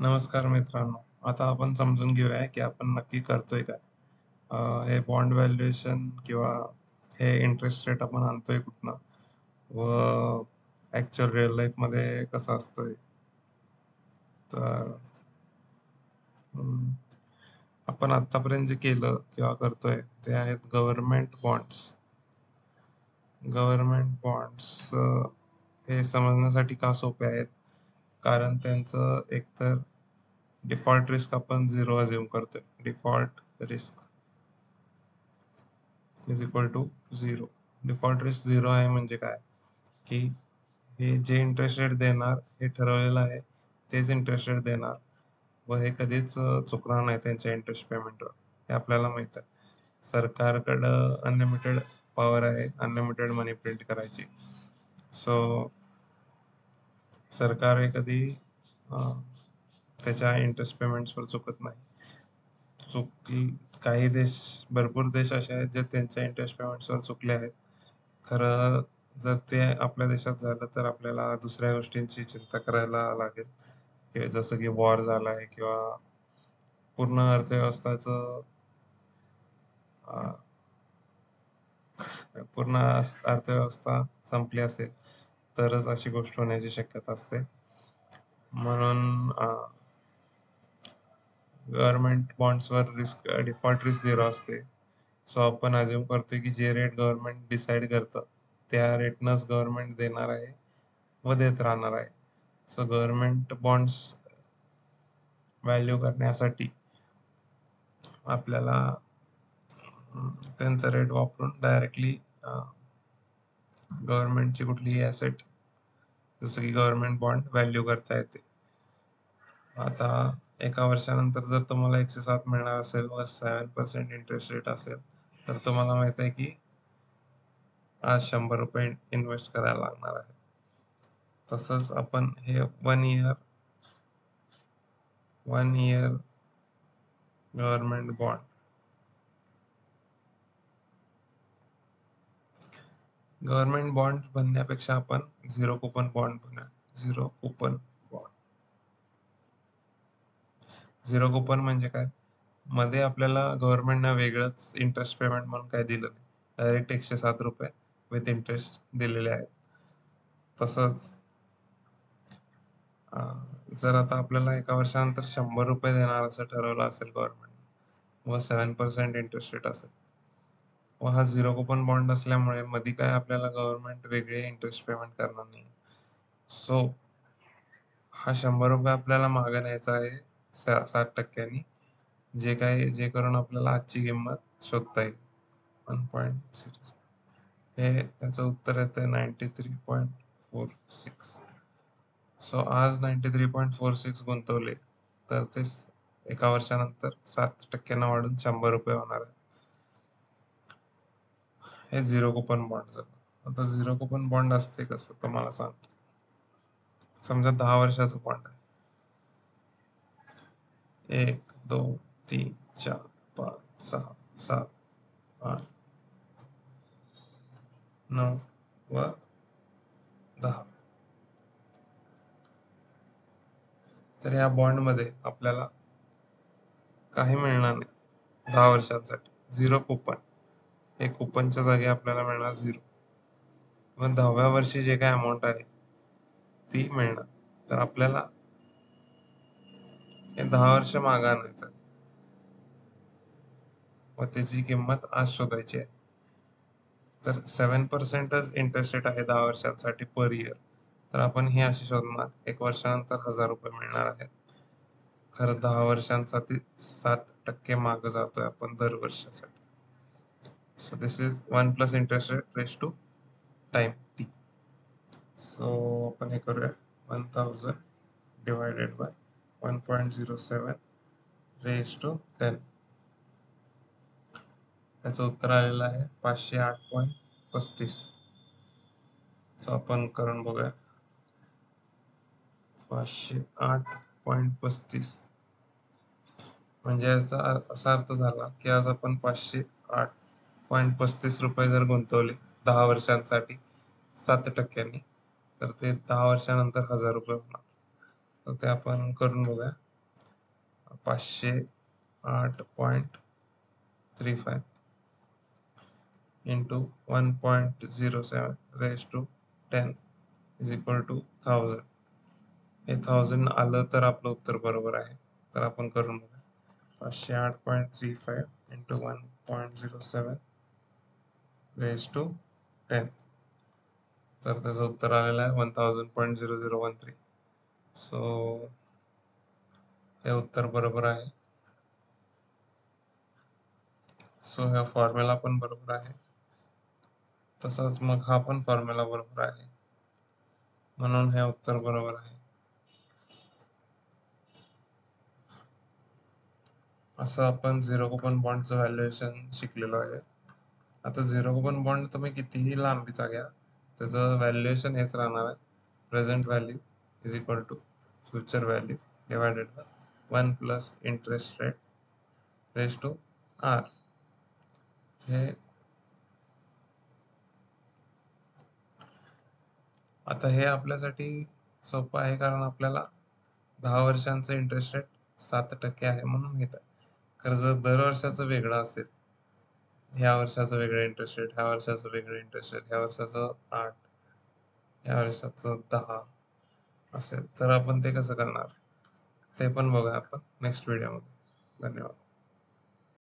नमस्कार मित्रांनो. आता आपण समजून घेऊया की आपण नक्की करतोय काय? हे बॉन्ड व्हॅल्युएशन किंवा हे इंटरेस्ट रेट आपण आणतोय कुठनं व ॲक्चुअल रिअल लाईफमध्ये कसं असतंय. तर आपण आत्तापर्यंत जे केलं किंवा करतोय ते आहेत गव्हर्नमेंट बॉन्ड्स. गव्हर्नमेंट बॉन्ड्स हे समजण्यासाठी का सोपे आहेत? कारण त्यांचं एकतर डिफॉल्ट रिस्क आपण 0 अझ्युम करतोय. Default risk is equal to 0. Default risk 0 आहे म्हणजे काय? की हे जे इंटरेस्ट रेट देणार हे ठरवलेलं आहे, तेच इंटरेस्ट रेट देणार व हे कधीच चुकणार नाही त्यांच्या इंटरेस्ट पेमेंटवर, हे आपल्याला माहित आहे. सरकारकडं अनलिमिटेड पॉवर आहे अनलिमिटेड मनी प्रिंट करायची. सो सरकार हे कधी त्याच्या इंटरेस्ट पेमेंट्सवर चुकत नाही. काही देश, भरपूर देश असे आहेत जे त्यांच्या इंटरेस्ट पेमेंट्सवर चुकले आहेत. खरं जर ते आपल्या देशात झालं तर आपल्याला दुसऱ्या गोष्टींची चिंता करायला लागेल, की जसं की वॉर झाला आहे किंवा पूर्ण अर्थव्यवस्थाचं पूर्ण अर्थव्यवस्था संपली असेल तरच अशी गोष्ट होण्याची शक्यता असते. म्हणून गव्हर्नमेंट बॉन्ड्सवर डिफॉल्ट रिस्क 0 असते. सो आपण अज्युम करतोय की जे रेट गव्हर्नमेंट डिसाईड करतं त्या रेटनंच गव्हर्नमेंट देणार आहे व देत राहणार आहे. सो गव्हर्नमेंट बॉन्ड्स व्हॅल्यू करण्यासाठी आपल्याला त्यांचा रेट वापरून डायरेक्टली गव्हर्नमेंटची कुठलीही ॲसेट जसं की गव्हर्नमेंट बॉन्ड व्हॅल्यू करता येते. आता एका वर्षानंतर जर तुम्हाला 107 मिळणार असेल व 7% इंटरेस्ट रेट असेल तर तुम्हाला माहित आहे की आज 100 रुपये इन्व्हेस्ट करायला लागणार आहे. तसंच आपण हे वन इयर गव्हर्नमेंट बॉन्ड बनण्यापेक्षा आपण झिरो कुपन बॉन्ड बनूया. झिरो कुपन म्हणजे काय? मध्ये आपल्याला गव्हर्नमेंटनं वेगळंच इंटरेस्ट पेमेंट म्हणून काय दिलं नाही. डायरेक्ट 107 रुपये विथ इंटरेस्ट दिलेले आहेत. तसंच जर आता आपल्याला एका वर्षानंतर 100 रुपये देणार असं ठरवलं असेल गव्हर्नमेंट व 7% इंटरेस्ट रेट असेल व हा झिरो कुपन बॉन्ड असल्यामुळे मध्ये काय आपल्याला गव्हर्नमेंट वेगळे इंटरेस्ट पेमेंट करणार नाही. सो हा 100 रुपये आपल्याला मागं न्यायचा आहे 7%नी, जे करून आपल्याला आजची किंमत शोधता येईल. 1.0 हे त्याचं उत्तर येतं 93.46. सो आज 93.46 गुंतवले तर ते एका वर्षानंतर 7% वाढून 100 रुपये होणार आहे. हे झिरो कुपन बॉन्ड झालं. आता झिरो कुपन बॉन्ड असते कसं तुम्हाला सांगतो. समजा 10 वर्षाचं बॉन्ड आहे. 1, 2, 3, 4, 5, 6, 7, 8, 9 व 10. तर या बॉन्डमध्ये आपल्याला काही मिळणार नाही 10 वर्षांसाठी. Zero coupon. हे कुपनच्या जागी आपल्याला मिळणार 0. मग 10व्या वर्षी जे काही अमाऊंट आहे ती मिळणार. तर आपल्याला हे 10 वर्ष मागं आणायचं आहे व त्याची किंमत आज शोधायची आहे. तर 7%च इंटरेस्ट रेट आहे 10 वर्षांसाठी पर इयर. तर आपण हे अशी शोधणार. 1 वर्षानंतर 1000 रुपये मिळणार आहेत. खरं 10 वर्षांसाठी 7% मागं जातोय आपण दर वर्षासाठी. So this is 1 plus interest rate raise to time t. So आपण हे करूया 1000 डिवायडेड बाय 1.07 रेज टू 10. त्याचं उत्तर आलेलं आहे 508.35. सो आपण करून बघूया. 508.35 म्हणजे याचा असा अर्थ झाला की आज आपण 508.35 रुपये जर गुंतवले 10 वर्षांसाठी 7%नी तर ते 10 वर्षानंतर 1000 रुपये होणार. तर ते आपण करून बघूया. 508.35 into 1.07 raised to 10 is equal to 1000. हे 1000 आलं तर आपलं उत्तर बरोबर आहे. तर आपण करून बघा. 508.35 into 1.07 raised to 10. तर त्याचं उत्तर आलेलं आहे 1000.0013. सो हे उत्तर बरोबर आहे. सो ह्या फॉर्म्युला पण बरोबर आहे. तसाच मग हा पण फॉर्म्युला बरोबर आहे. म्हणून हे उत्तर बरोबर आहे. असं आपण झिरो कुपन बॉन्डचं व्हॅल्युएशन शिकलेलो आहे. आता झिरो कुपन बॉन्ड तुम्ही कितीही लांबीचा घ्या, त्याचं व्हॅल्युएशन हेच राहणार आहे. Present value is equal to future value divided by 1 plus interest rate raise to r. हे आता हे आपल्यासाठी सोपं आहे, कारण आपल्याला 10 वर्षांचं इंटरेस्ट रेट 7% आहे म्हणून घेत आहे. खरं जर दर वर्षाचं वेगळं असेल, ह्या वर्षाचं वेगळं इंटरेस्ट रेट, ह्या वर्षाचं वेगळं इंटरेस्ट रेट, ह्या वर्षाचं 8, ह्या वर्षाचं 10 असेल, तर आपण ते कसं करणार ते पण बघूया आपण नेक्स्ट व्हिडिओमध्ये. धन्यवाद.